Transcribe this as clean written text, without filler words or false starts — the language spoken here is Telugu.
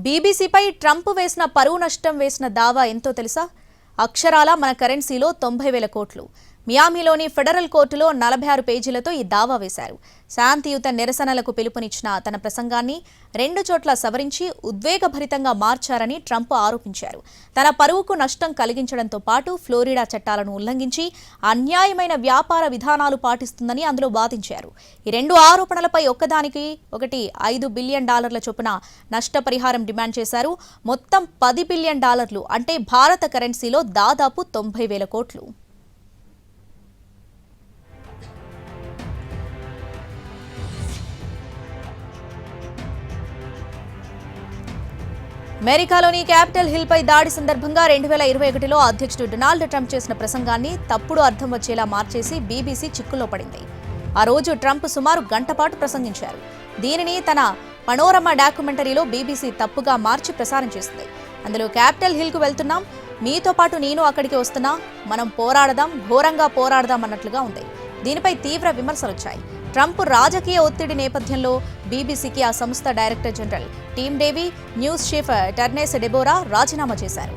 బీబీసీపై ట్రంప్ వేసిన పరువు నష్టం వేసిన దావా ఎంతో తెలుసా? అక్షరాల మన కరెన్సీలో 90,000 కోట్లు. మియామిలోని ఫెడరల్ కోర్టులో 46 పేజీలతో ఈ దావా వేశారు. శాంతియుత నిరసనలకు పిలుపునిచ్చిన తన ప్రసంగాన్ని 2 చోట్ల సవరించి ఉద్వేగభరితంగా మార్చారని ట్రంప్ ఆరోపించారు. తన పరువుకు నష్టం కలిగించడంతో పాటు ఫ్లోరిడా చట్టాలను ఉల్లంఘించి అన్యాయమైన వ్యాపార విధానాలు పాటిస్తుందని అందులో వాదించారు. ఈ 2 ఆరోపణలపై ఒక్కదానికి ఒకటి $5 బిలియన్ చొప్పున నష్టపరిహారం డిమాండ్ చేశారు. మొత్తం $10 బిలియన్ అంటే భారత కరెన్సీలో దాదాపు 90,000 కోట్లు. అమెరికాలోని క్యాపిటల్ హిల్ పై దాడి సందర్భంగా 2021లో అధ్యక్షుడు డొనాల్డ్ ట్రంప్ చేసిన ప్రసంగాన్ని తప్పుడు అర్థం వచ్చేలా మార్చేసి బీబీసీ చిక్కుల్లో పడింది. ఆ రోజు ట్రంప్ సుమారు గంట పాటు ప్రసంగించారు. దీనిని తన పనోరమా డాక్యుమెంటరీలో బీబీసీ తప్పుగా మార్చి ప్రసారం చేసింది. అందులో క్యాపిటల్ హిల్ కు వెళ్తున్నాం, మీతో పాటు నేను అక్కడికి వస్తున్నా, మనం పోరాడదాం, ఘోరంగా పోరాడదాం అన్నట్లుగా ఉంది. దీనిపై తీవ్ర విమర్శలొచ్చాయి. ట్రంప్ రాజకీయ ఒత్తిడి నేపథ్యంలో బీబీసీకి ఆ సంస్థ director general Tim Davie, news chief Turness Deborah రాజీనామా చేశారు.